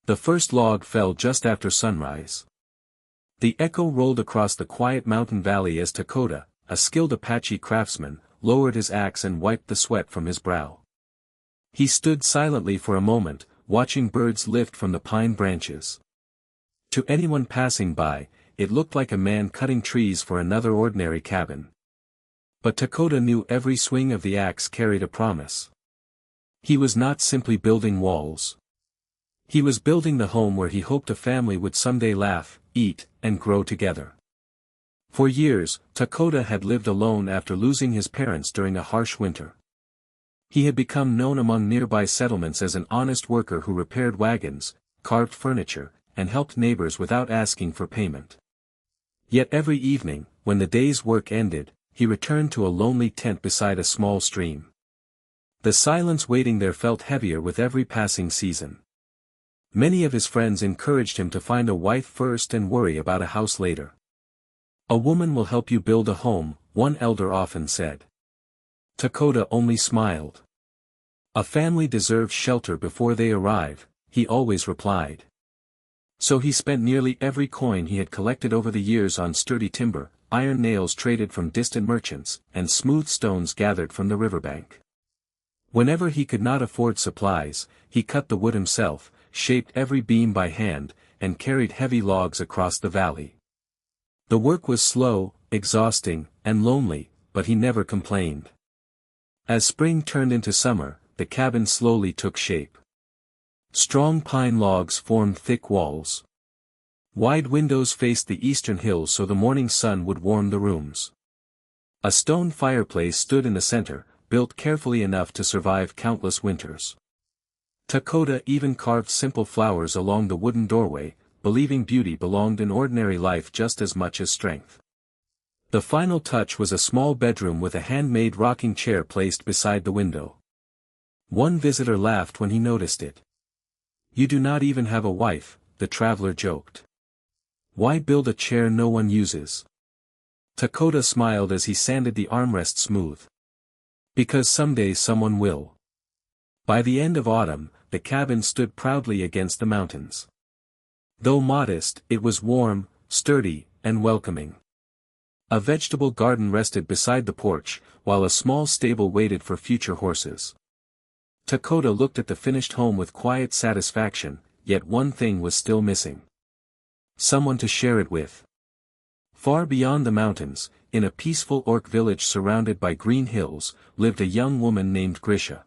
The first log fell just after sunrise. The echo rolled across the quiet mountain valley as Dakota, a skilled Apache craftsman, lowered his axe and wiped the sweat from his brow. He stood silently for a moment, watching birds lift from the pine branches. To anyone passing by, it looked like a man cutting trees for another ordinary cabin. But Dakota knew every swing of the axe carried a promise. He was not simply building walls. He was building the home where he hoped a family would someday laugh, eat, and grow together. For years, Dakota had lived alone after losing his parents during a harsh winter. He had become known among nearby settlements as an honest worker who repaired wagons, carved furniture, and helped neighbors without asking for payment. Yet every evening, when the day's work ended, he returned to a lonely tent beside a small stream. The silence waiting there felt heavier with every passing season. Many of his friends encouraged him to find a wife first and worry about a house later. "A woman will help you build a home," one elder often said. Dakota only smiled. "A family deserves shelter before they arrive," he always replied. So he spent nearly every coin he had collected over the years on sturdy timber, iron nails traded from distant merchants, and smooth stones gathered from the riverbank. Whenever he could not afford supplies, he cut the wood himself, shaped every beam by hand, and carried heavy logs across the valley. The work was slow, exhausting, and lonely, but he never complained. As spring turned into summer, the cabin slowly took shape. Strong pine logs formed thick walls. Wide windows faced the eastern hills so the morning sun would warm the rooms. A stone fireplace stood in the center, built carefully enough to survive countless winters. Dakota even carved simple flowers along the wooden doorway, believing beauty belonged in ordinary life just as much as strength. The final touch was a small bedroom with a handmade rocking chair placed beside the window. One visitor laughed when he noticed it. "You do not even have a wife," the traveler joked. "Why build a chair no one uses?" Dakota smiled as he sanded the armrest smooth. "Because someday someone will." By the end of autumn, the cabin stood proudly against the mountains. Though modest, it was warm, sturdy, and welcoming. A vegetable garden rested beside the porch, while a small stable waited for future horses. Dakota looked at the finished home with quiet satisfaction, yet one thing was still missing. Someone to share it with. Far beyond the mountains, in a peaceful orc village surrounded by green hills, lived a young woman named Grisha.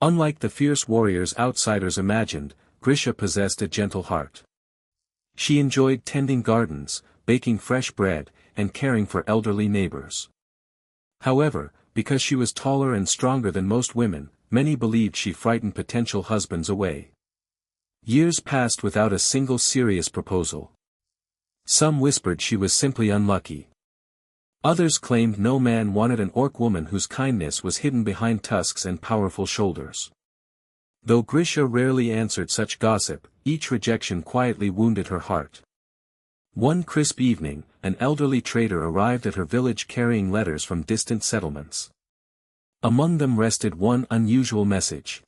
Unlike the fierce warriors outsiders imagined, Grisha possessed a gentle heart. She enjoyed tending gardens, baking fresh bread, and caring for elderly neighbors. However, because she was taller and stronger than most women, many believed she frightened potential husbands away. Years passed without a single serious proposal. Some whispered she was simply unlucky. Others claimed no man wanted an orc woman whose kindness was hidden behind tusks and powerful shoulders. Though Grisha rarely answered such gossip, each rejection quietly wounded her heart. One crisp evening, an elderly trader arrived at her village carrying letters from distant settlements. Among them rested one unusual message.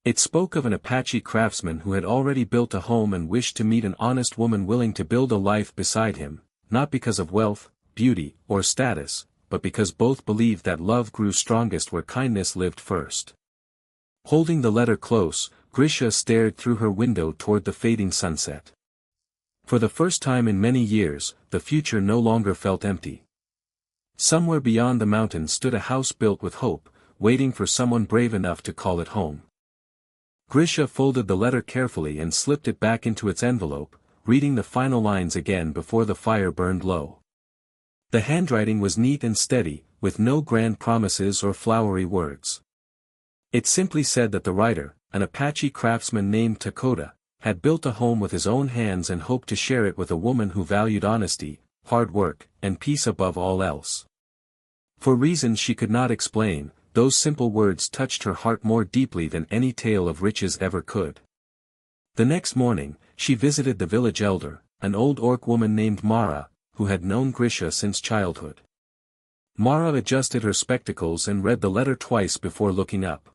It spoke of an Apache craftsman who had already built a home and wished to meet an honest woman willing to build a life beside him, not because of wealth, beauty, or status, but because both believed that love grew strongest where kindness lived first. Holding the letter close, Grisha stared through her window toward the fading sunset. For the first time in many years, the future no longer felt empty. Somewhere beyond the mountains stood a house built with hope, waiting for someone brave enough to call it home. Grisha folded the letter carefully and slipped it back into its envelope, reading the final lines again before the fire burned low. The handwriting was neat and steady, with no grand promises or flowery words. It simply said that the writer, an Apache craftsman named Dakota, had built a home with his own hands and hoped to share it with a woman who valued honesty, hard work, and peace above all else. For reasons she could not explain, those simple words touched her heart more deeply than any tale of riches ever could. The next morning, she visited the village elder, an old orc woman named Mara, who had known Grisha since childhood. Mara adjusted her spectacles and read the letter twice before looking up.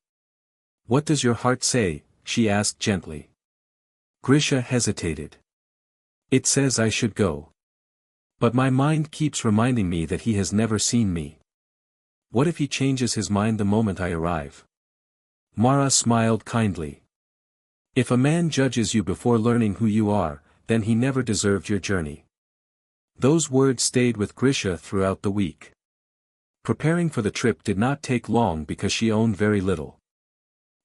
"What does your heart say?" she asked gently. Grisha hesitated. It says I should go. But my mind keeps reminding me that he has never seen me. What if he changes his mind the moment I arrive? Mara smiled kindly. If a man judges you before learning who you are, then he never deserved your journey. Those words stayed with Grisha throughout the week. Preparing for the trip did not take long because she owned very little.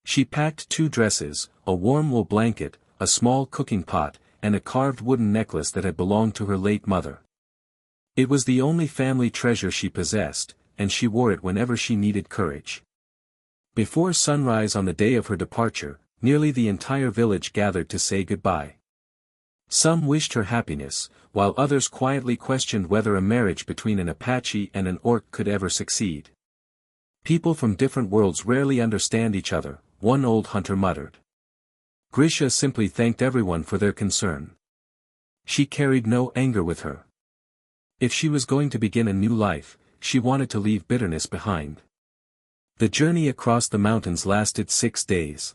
She packed 2 dresses, a warm wool blanket, a small cooking pot, and a carved wooden necklace that had belonged to her late mother. It was the only family treasure she possessed, and she wore it whenever she needed courage. Before sunrise on the day of her departure, nearly the entire village gathered to say goodbye. Some wished her happiness, while others quietly questioned whether a marriage between an Apache and an orc could ever succeed. People from different worlds rarely understand each other, one old hunter muttered. Grisha simply thanked everyone for their concern. She carried no anger with her. If she was going to begin a new life, she wanted to leave bitterness behind. The journey across the mountains lasted 6 days.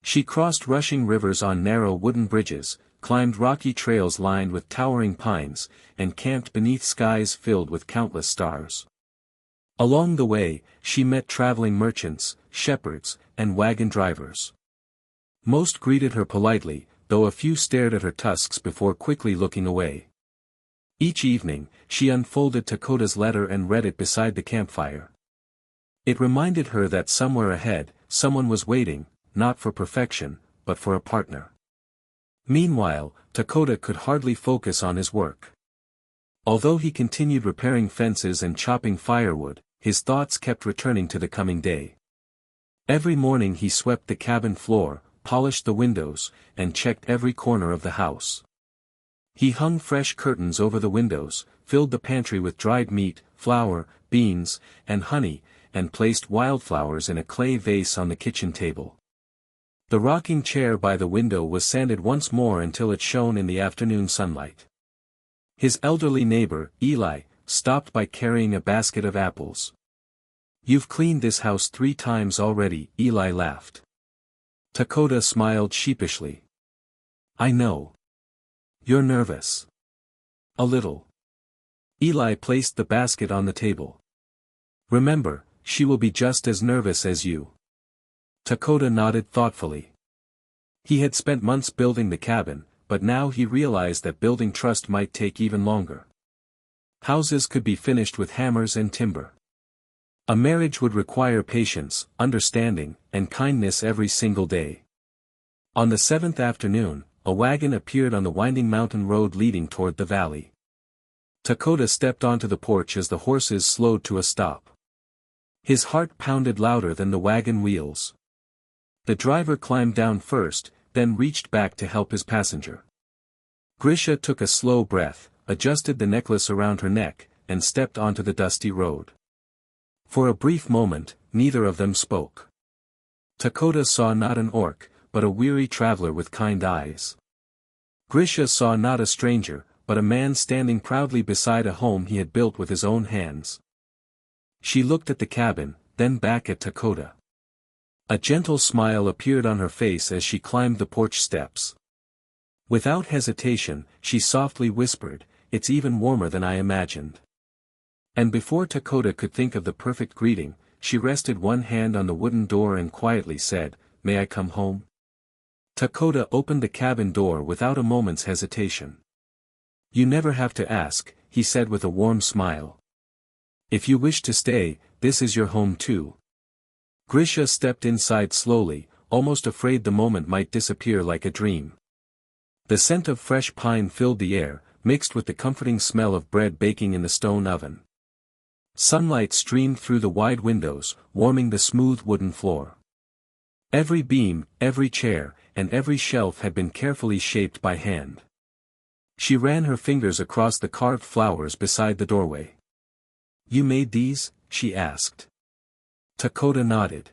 She crossed rushing rivers on narrow wooden bridges, climbed rocky trails lined with towering pines, and camped beneath skies filled with countless stars. Along the way, she met traveling merchants, shepherds, and wagon drivers. Most greeted her politely, though a few stared at her tusks before quickly looking away. Each evening, she unfolded Takota's letter and read it beside the campfire. It reminded her that somewhere ahead, someone was waiting, not for perfection, but for a partner. Meanwhile, Takota could hardly focus on his work. Although he continued repairing fences and chopping firewood, his thoughts kept returning to the coming day. Every morning he swept the cabin floor, polished the windows, and checked every corner of the house. He hung fresh curtains over the windows, filled the pantry with dried meat, flour, beans, and honey, and placed wildflowers in a clay vase on the kitchen table. The rocking chair by the window was sanded once more until it shone in the afternoon sunlight. His elderly neighbor, Eli, stopped by carrying a basket of apples. "You've cleaned this house 3 times already," Eli laughed. Takota smiled sheepishly. "I know. You're nervous." "A little." Eli placed the basket on the table. "Remember, she will be just as nervous as you." Takota nodded thoughtfully. He had spent months building the cabin, but now he realized that building trust might take even longer. Houses could be finished with hammers and timber. A marriage would require patience, understanding, and kindness every single day. On the 7th afternoon, a wagon appeared on the winding mountain road leading toward the valley. Takota stepped onto the porch as the horses slowed to a stop. His heart pounded louder than the wagon wheels. The driver climbed down first, then reached back to help his passenger. Grisha took a slow breath, adjusted the necklace around her neck, and stepped onto the dusty road. For a brief moment, neither of them spoke. Takota saw not an orc, but a weary traveler with kind eyes. Grisha saw not a stranger, but a man standing proudly beside a home he had built with his own hands. She looked at the cabin, then back at Takota. A gentle smile appeared on her face as she climbed the porch steps. Without hesitation, she softly whispered, "It's even warmer than I imagined." And before Takota could think of the perfect greeting, she rested one hand on the wooden door and quietly said, "May I come home?" Takota opened the cabin door without a moment's hesitation. "You never have to ask," he said with a warm smile. "If you wish to stay, this is your home too." Grisha stepped inside slowly, almost afraid the moment might disappear like a dream. The scent of fresh pine filled the air, mixed with the comforting smell of bread baking in the stone oven. Sunlight streamed through the wide windows, warming the smooth wooden floor. Every beam, every chair, and every shelf had been carefully shaped by hand. She ran her fingers across the carved flowers beside the doorway. "You made these?" she asked. Takota nodded.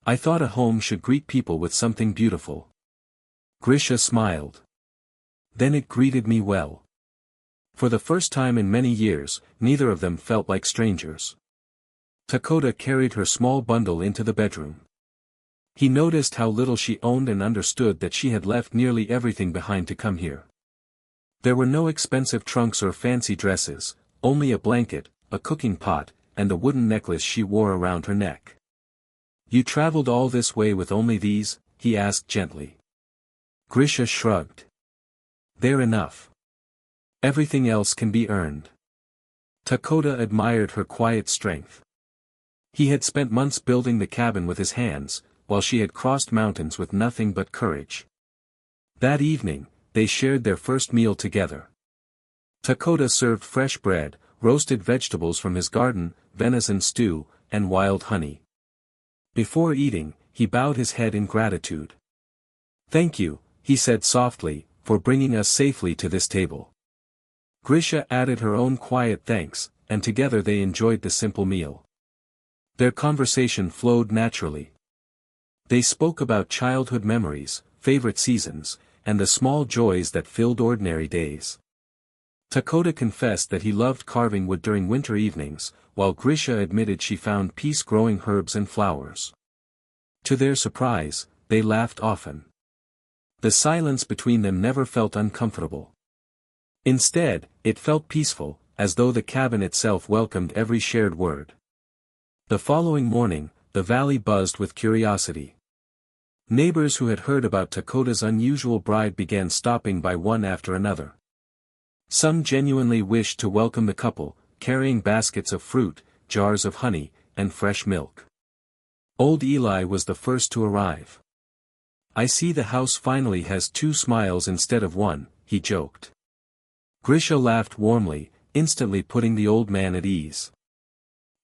"I thought a home should greet people with something beautiful." Grisha smiled. "Then it greeted me well." For the first time in many years, neither of them felt like strangers. Takota carried her small bundle into the bedroom. He noticed how little she owned and understood that she had left nearly everything behind to come here. There were no expensive trunks or fancy dresses, only a blanket, a cooking pot, and a wooden necklace she wore around her neck. "You traveled all this way with only these?" he asked gently. Grisha shrugged. "They're enough. Everything else can be earned." Dakota admired her quiet strength. He had spent months building the cabin with his hands, while she had crossed mountains with nothing but courage. That evening, they shared their first meal together. Dakota served fresh bread, roasted vegetables from his garden, venison stew, and wild honey. Before eating, he bowed his head in gratitude. "Thank you," he said softly, "for bringing us safely to this table." Grisha added her own quiet thanks, and together they enjoyed the simple meal. Their conversation flowed naturally. They spoke about childhood memories, favorite seasons, and the small joys that filled ordinary days. Dakota confessed that he loved carving wood during winter evenings, while Grisha admitted she found peace growing herbs and flowers. To their surprise, they laughed often. The silence between them never felt uncomfortable. Instead, it felt peaceful, as though the cabin itself welcomed every shared word. The following morning, the valley buzzed with curiosity. Neighbors who had heard about Dakota's unusual bride began stopping by one after another. Some genuinely wished to welcome the couple, carrying baskets of fruit, jars of honey, and fresh milk. Old Eli was the first to arrive. "I see the house finally has 2 smiles instead of 1, he joked. Grisha laughed warmly, instantly putting the old man at ease.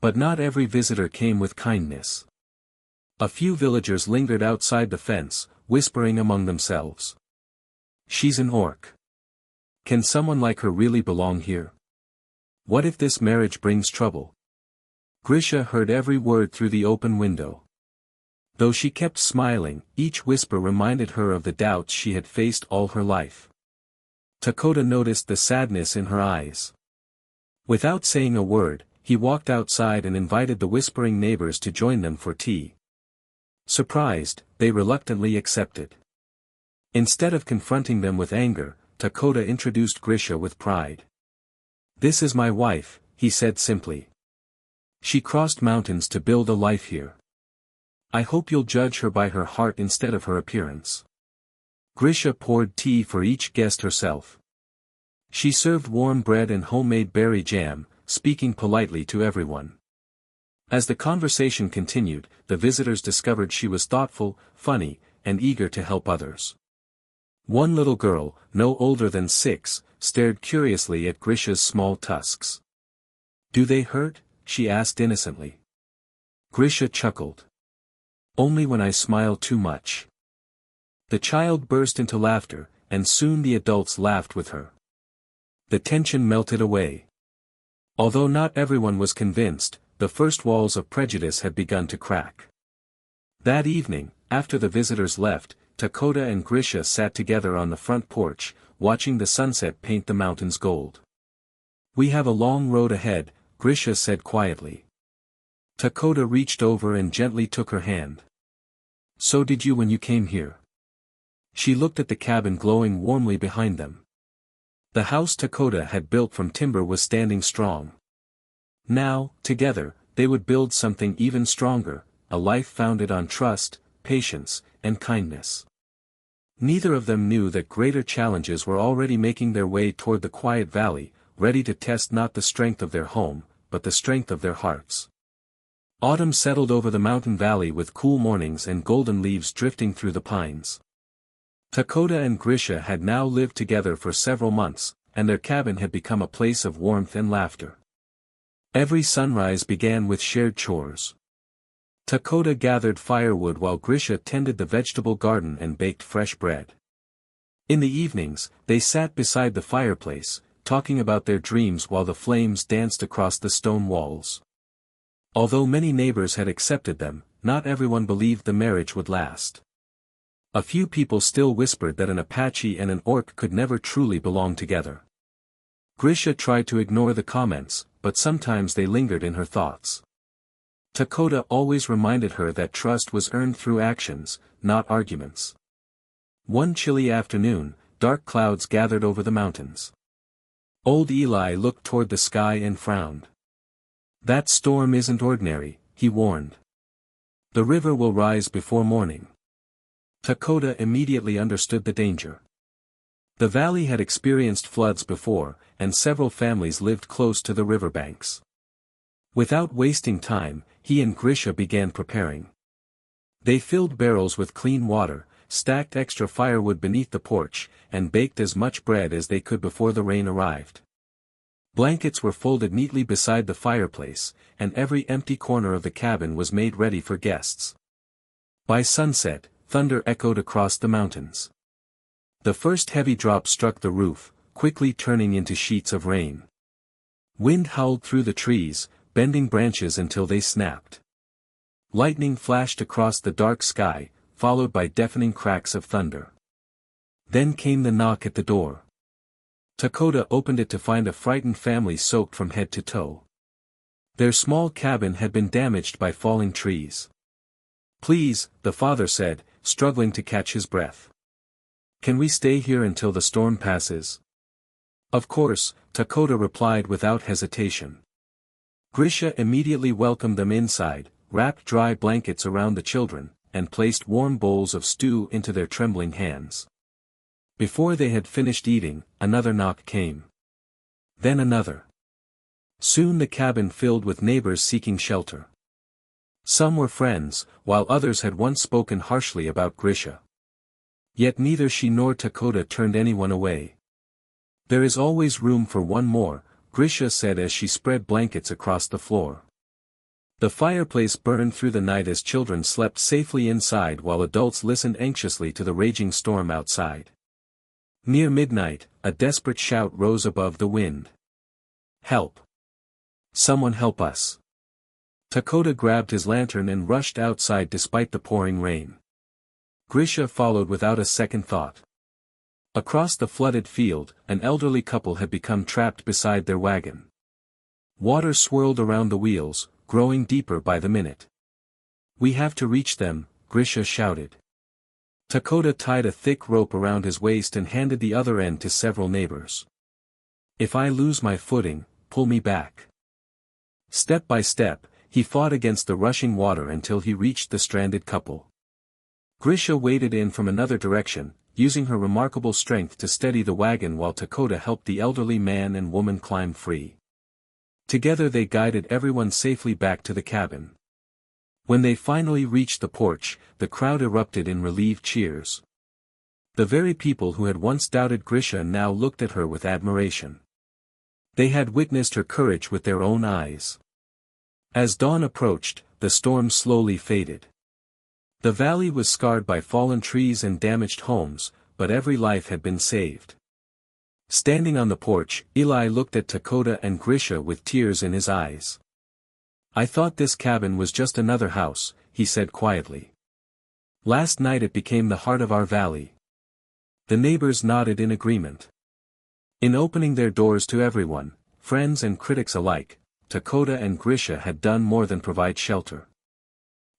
But not every visitor came with kindness. A few villagers lingered outside the fence, whispering among themselves. "She's an orc. Can someone like her really belong here? What if this marriage brings trouble?" Grisha heard every word through the open window. Though she kept smiling, each whisper reminded her of the doubts she had faced all her life. Dakota noticed the sadness in her eyes. Without saying a word, he walked outside and invited the whispering neighbors to join them for tea. Surprised, they reluctantly accepted. Instead of confronting them with anger, Dakota introduced Grisha with pride. "This is my wife," he said simply. "She crossed mountains to build a life here. I hope you'll judge her by her heart instead of her appearance." Grisha poured tea for each guest herself. She served warm bread and homemade berry jam, speaking politely to everyone. As the conversation continued, the visitors discovered she was thoughtful, funny, and eager to help others. One little girl, no older than 6, stared curiously at Grisha's small tusks. "Do they hurt?" she asked innocently. Grisha chuckled. "Only when I smile too much." The child burst into laughter, and soon the adults laughed with her. The tension melted away. Although not everyone was convinced, the first walls of prejudice had begun to crack. That evening, after the visitors left, Dakota and Grisha sat together on the front porch, watching the sunset paint the mountains gold. "We have a long road ahead," Grisha said quietly. Dakota reached over and gently took her hand. "So did you when you came here." She looked at the cabin glowing warmly behind them. The house Dakota had built from timber was standing strong. Now, together, they would build something even stronger, a life founded on trust, patience, and kindness. Neither of them knew that greater challenges were already making their way toward the quiet valley, ready to test not the strength of their home, but the strength of their hearts. Autumn settled over the mountain valley with cool mornings and golden leaves drifting through the pines. Dakota and Grisha had now lived together for several months, and their cabin had become a place of warmth and laughter. Every sunrise began with shared chores. Dakota gathered firewood while Grisha tended the vegetable garden and baked fresh bread. In the evenings, they sat beside the fireplace, talking about their dreams while the flames danced across the stone walls. Although many neighbors had accepted them, not everyone believed the marriage would last. A few people still whispered that an Apache and an orc could never truly belong together. Grisha tried to ignore the comments, but sometimes they lingered in her thoughts. Dakota always reminded her that trust was earned through actions, not arguments. One chilly afternoon, dark clouds gathered over the mountains. Old Eli looked toward the sky and frowned. "That storm isn't ordinary," he warned. "The river will rise before morning." Dakota immediately understood the danger. The valley had experienced floods before, and several families lived close to the riverbanks. Without wasting time, he and Grisha began preparing. They filled barrels with clean water, stacked extra firewood beneath the porch, and baked as much bread as they could before the rain arrived. Blankets were folded neatly beside the fireplace, and every empty corner of the cabin was made ready for guests. By sunset, thunder echoed across the mountains. The first heavy drops struck the roof, quickly turning into sheets of rain. Wind howled through the trees, bending branches until they snapped. Lightning flashed across the dark sky, followed by deafening cracks of thunder. Then came the knock at the door. Dakota opened it to find a frightened family soaked from head to toe. Their small cabin had been damaged by falling trees. "Please," the father said, struggling to catch his breath. "Can we stay here until the storm passes?" "Of course," Dakota replied without hesitation. Grisha immediately welcomed them inside, wrapped dry blankets around the children, and placed warm bowls of stew into their trembling hands. Before they had finished eating, another knock came. Then another. Soon the cabin filled with neighbors seeking shelter. Some were friends, while others had once spoken harshly about Grisha. Yet neither she nor Dakota turned anyone away. "There is always room for one more," Grisha said as she spread blankets across the floor. The fireplace burned through the night as children slept safely inside while adults listened anxiously to the raging storm outside. Near midnight, a desperate shout rose above the wind. "Help! Someone help us!" Dakota grabbed his lantern and rushed outside despite the pouring rain. Grisha followed without a second thought. Across the flooded field, an elderly couple had become trapped beside their wagon. Water swirled around the wheels, growing deeper by the minute. "We have to reach them," Grisha shouted. Dakota tied a thick rope around his waist and handed the other end to several neighbors. "If I lose my footing, pull me back." Step by step, he fought against the rushing water until he reached the stranded couple. Grisha waded in from another direction, using her remarkable strength to steady the wagon while Dakota helped the elderly man and woman climb free. Together they guided everyone safely back to the cabin. When they finally reached the porch, the crowd erupted in relieved cheers. The very people who had once doubted Grisha now looked at her with admiration. They had witnessed her courage with their own eyes. As dawn approached, the storm slowly faded. The valley was scarred by fallen trees and damaged homes, but every life had been saved. Standing on the porch, Eli looked at Dakota and Grisha with tears in his eyes. "I thought this cabin was just another house," he said quietly. "Last night it became the heart of our valley." The neighbors nodded in agreement. In opening their doors to everyone, friends and critics alike, Dakota and Grisha had done more than provide shelter.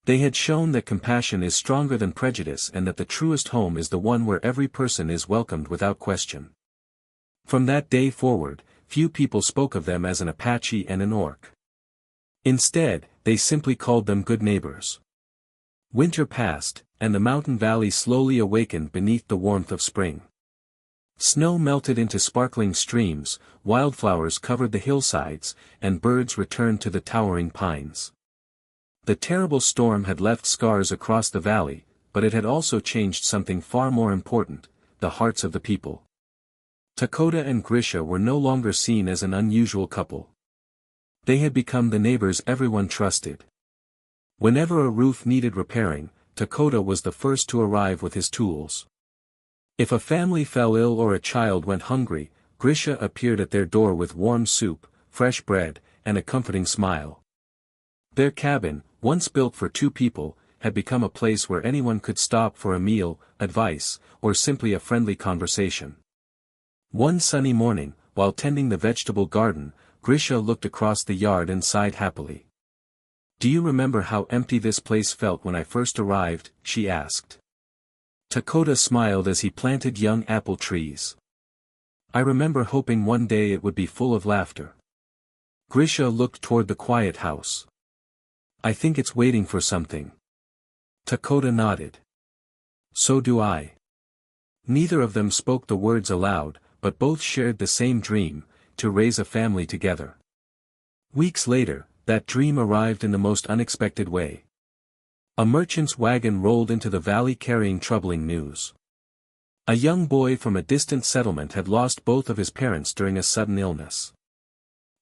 They had shown that compassion is stronger than prejudice and that the truest home is the one where every person is welcomed without question. From that day forward, few people spoke of them as an Apache and an orc. Instead, they simply called them good neighbors. Winter passed, and the mountain valley slowly awakened beneath the warmth of spring. Snow melted into sparkling streams, wildflowers covered the hillsides, and birds returned to the towering pines. The terrible storm had left scars across the valley, but it had also changed something far more important: the hearts of the people. Dakota and Grisha were no longer seen as an unusual couple. They had become the neighbors everyone trusted. Whenever a roof needed repairing, Dakota was the first to arrive with his tools. If a family fell ill or a child went hungry, Grisha appeared at their door with warm soup, fresh bread, and a comforting smile. Their cabin, once built for 2 people, had become a place where anyone could stop for a meal, advice, or simply a friendly conversation. One sunny morning, while tending the vegetable garden, Grisha looked across the yard and sighed happily. Do you remember how empty this place felt when I first arrived? She asked. Dakota smiled as he planted young apple trees. I remember hoping one day it would be full of laughter. Grisha looked toward the quiet house. I think it's waiting for something. Dakota nodded. So do I. Neither of them spoke the words aloud, but both shared the same dream, to raise a family together. Weeks later, that dream arrived in the most unexpected way. A merchant's wagon rolled into the valley carrying troubling news. A young boy from a distant settlement had lost both of his parents during a sudden illness.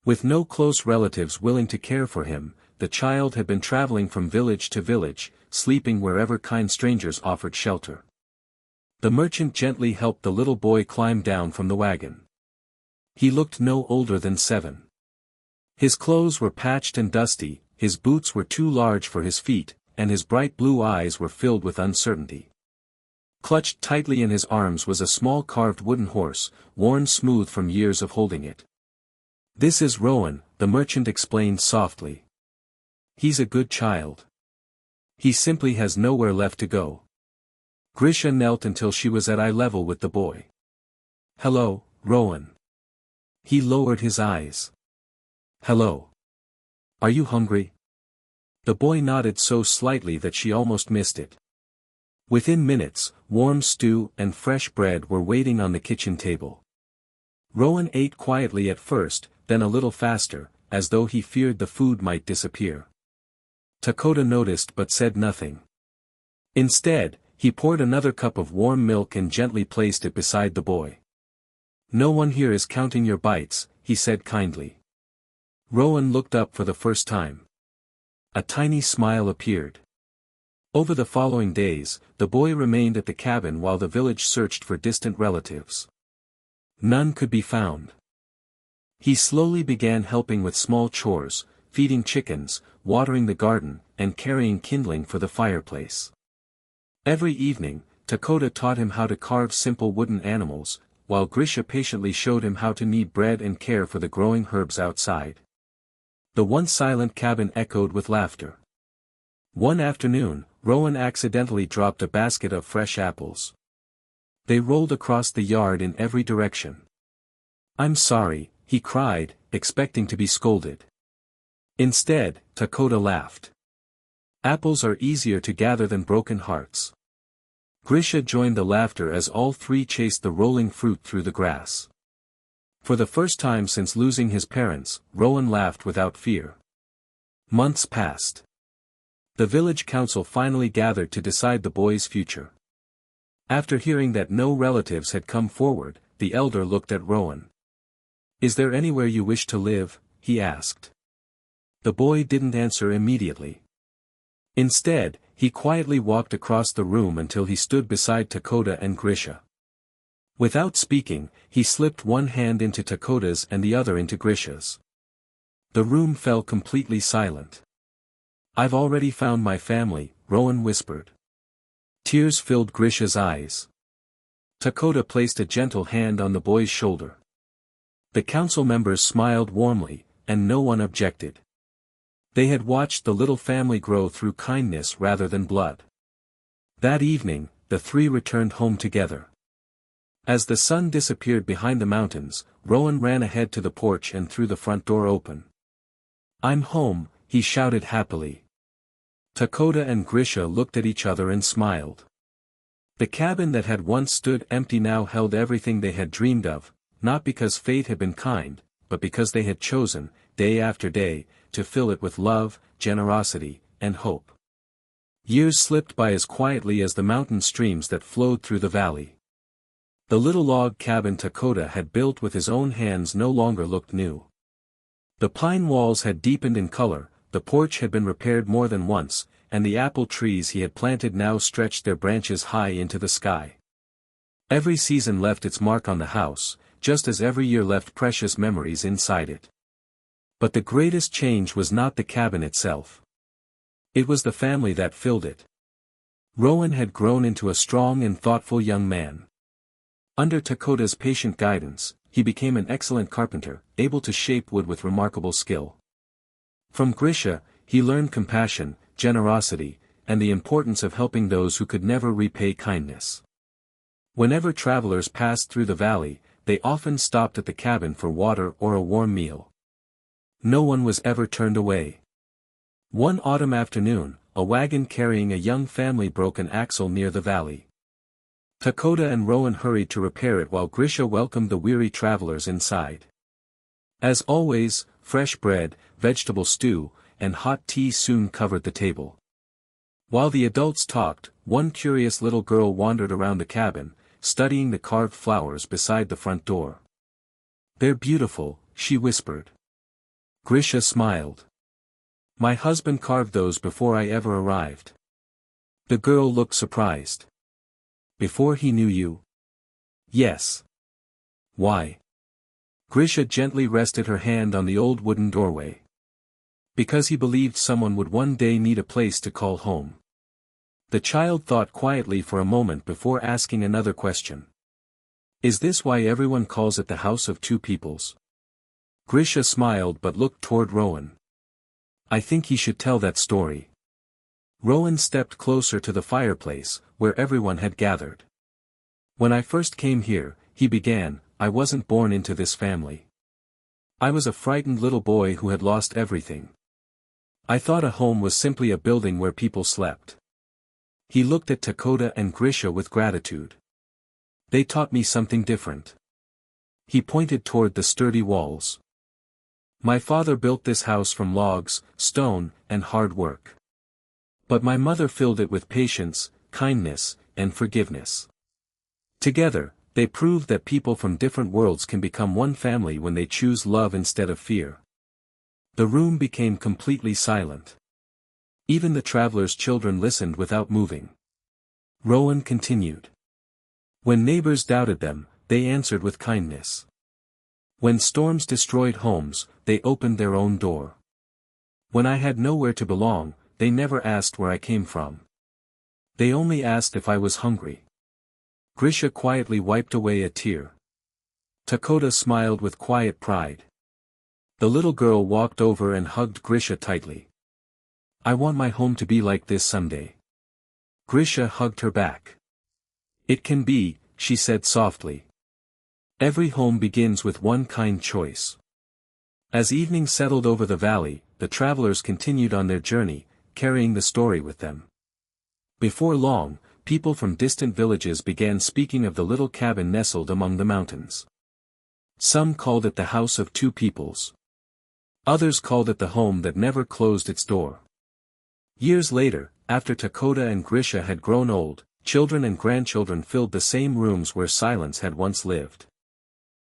With no close relatives willing to care for him, the child had been traveling from village to village, sleeping wherever kind strangers offered shelter. The merchant gently helped the little boy climb down from the wagon. He looked no older than 7. His clothes were patched and dusty, his boots were too large for his feet, and his bright blue eyes were filled with uncertainty. Clutched tightly in his arms was a small carved wooden horse, worn smooth from years of holding it. This is Rowan, the merchant explained softly. He's a good child. He simply has nowhere left to go. Grisha knelt until she was at eye level with the boy. Hello, Rowan. He lowered his eyes. Hello. Are you hungry? The boy nodded so slightly that she almost missed it. Within minutes, warm stew and fresh bread were waiting on the kitchen table. Rowan ate quietly at first, then a little faster, as though he feared the food might disappear. Dakota noticed but said nothing. Instead, he poured another cup of warm milk and gently placed it beside the boy. No one here is counting your bites, he said kindly. Rowan looked up for the first time. A tiny smile appeared. Over the following days, the boy remained at the cabin while the village searched for distant relatives. None could be found. He slowly began helping with small chores, feeding chickens, watering the garden, and carrying kindling for the fireplace. Every evening, Dakota taught him how to carve simple wooden animals, while Grisha patiently showed him how to knead bread and care for the growing herbs outside. The once silent cabin echoed with laughter. One afternoon, Rowan accidentally dropped a basket of fresh apples. They rolled across the yard in every direction. I'm sorry, he cried, expecting to be scolded. Instead, Dakota laughed. Apples are easier to gather than broken hearts. Grisha joined the laughter as all three chased the rolling fruit through the grass. For the first time since losing his parents, Rowan laughed without fear. Months passed. The village council finally gathered to decide the boy's future. After hearing that no relatives had come forward, the elder looked at Rowan. Is there anywhere you wish to live? He asked. The boy didn't answer immediately. Instead, he quietly walked across the room until he stood beside Dakota and Grisha. Without speaking, he slipped one hand into Dakota's and the other into Grisha's. The room fell completely silent. I've already found my family, Rowan whispered. Tears filled Grisha's eyes. Dakota placed a gentle hand on the boy's shoulder. The council members smiled warmly, and no one objected. They had watched the little family grow through kindness rather than blood. That evening, the three returned home together. As the sun disappeared behind the mountains, Rowan ran ahead to the porch and threw the front door open. I'm home, he shouted happily. Dakota and Grisha looked at each other and smiled. The cabin that had once stood empty now held everything they had dreamed of, not because fate had been kind, but because they had chosen, day after day, to fill it with love, generosity, and hope. Years slipped by as quietly as the mountain streams that flowed through the valley. The little log cabin Dakota had built with his own hands no longer looked new. The pine walls had deepened in color, the porch had been repaired more than once, and the apple trees he had planted now stretched their branches high into the sky. Every season left its mark on the house, just as every year left precious memories inside it. But the greatest change was not the cabin itself. It was the family that filled it. Rowan had grown into a strong and thoughtful young man. Under Dakota's patient guidance, he became an excellent carpenter, able to shape wood with remarkable skill. From Grisha, he learned compassion, generosity, and the importance of helping those who could never repay kindness. Whenever travelers passed through the valley, they often stopped at the cabin for water or a warm meal. No one was ever turned away. One autumn afternoon, a wagon carrying a young family broke an axle near the valley. Takoda and Rowan hurried to repair it while Grisha welcomed the weary travelers inside. As always, fresh bread, vegetable stew, and hot tea soon covered the table. While the adults talked, one curious little girl wandered around the cabin, studying the carved flowers beside the front door. "They're beautiful," she whispered. Grisha smiled. "My husband carved those before I ever arrived." The girl looked surprised. "Before he knew you?" "Yes." "Why?" Grisha gently rested her hand on the old wooden doorway. "Because he believed someone would one day need a place to call home." The child thought quietly for a moment before asking another question. "Is this why everyone calls it the House of Two Peoples?" Grisha smiled but looked toward Rowan. "I think he should tell that story." Rowan stepped closer to the fireplace, where everyone had gathered. "When I first came here," he began, "I wasn't born into this family. I was a frightened little boy who had lost everything. I thought a home was simply a building where people slept." He looked at Takoda and Grisha with gratitude. "They taught me something different." He pointed toward the sturdy walls. "My father built this house from logs, stone, and hard work. But my mother filled it with patience, kindness, and forgiveness. Together, they proved that people from different worlds can become one family when they choose love instead of fear." The room became completely silent. Even the travelers' children listened without moving. Rowan continued. "When neighbors doubted them, they answered with kindness. When storms destroyed homes, they opened their own door. When I had nowhere to belong, they never asked where I came from. They only asked if I was hungry." Grisha quietly wiped away a tear. Takoda smiled with quiet pride. The little girl walked over and hugged Grisha tightly. "I want my home to be like this someday." Grisha hugged her back. "It can be," she said softly. "Every home begins with one kind choice." As evening settled over the valley, the travelers continued on their journey, carrying the story with them. Before long, people from distant villages began speaking of the little cabin nestled among the mountains. Some called it the House of Two Peoples. Others called it the home that never closed its door. Years later, after Takoda and Grisha had grown old, children and grandchildren filled the same rooms where silence had once lived.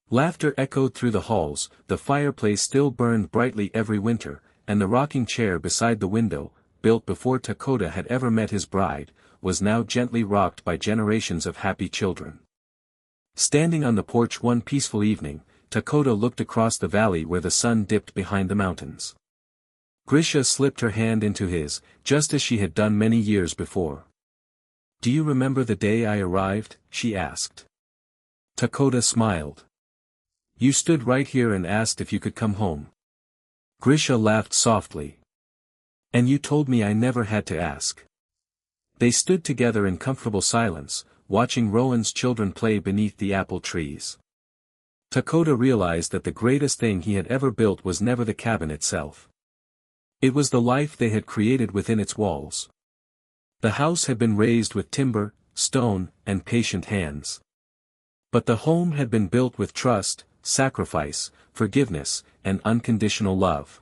Laughter echoed through the halls, the fireplace still burned brightly every winter, and the rocking chair beside the window, built before Takoda had ever met his bride, was now gently rocked by generations of happy children. Standing on the porch one peaceful evening, Takoda looked across the valley where the sun dipped behind the mountains. Grisha slipped her hand into his, just as she had done many years before. "Do you remember the day I arrived?" she asked. Takoda smiled. "You stood right here and asked if you could come home." Grisha laughed softly. "And you told me I never had to ask." They stood together in comfortable silence, watching Rowan's children play beneath the apple trees. Takoda realized that the greatest thing he had ever built was never the cabin itself. It was the life they had created within its walls. The house had been raised with timber, stone, and patient hands. But the home had been built with trust, sacrifice, forgiveness, and unconditional love.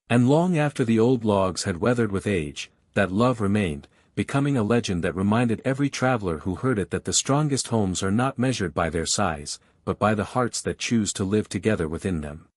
And long after the old logs had weathered with age, that love remained, becoming a legend that reminded every traveler who heard it that the strongest homes are not measured by their size, but by the hearts that choose to live together within them.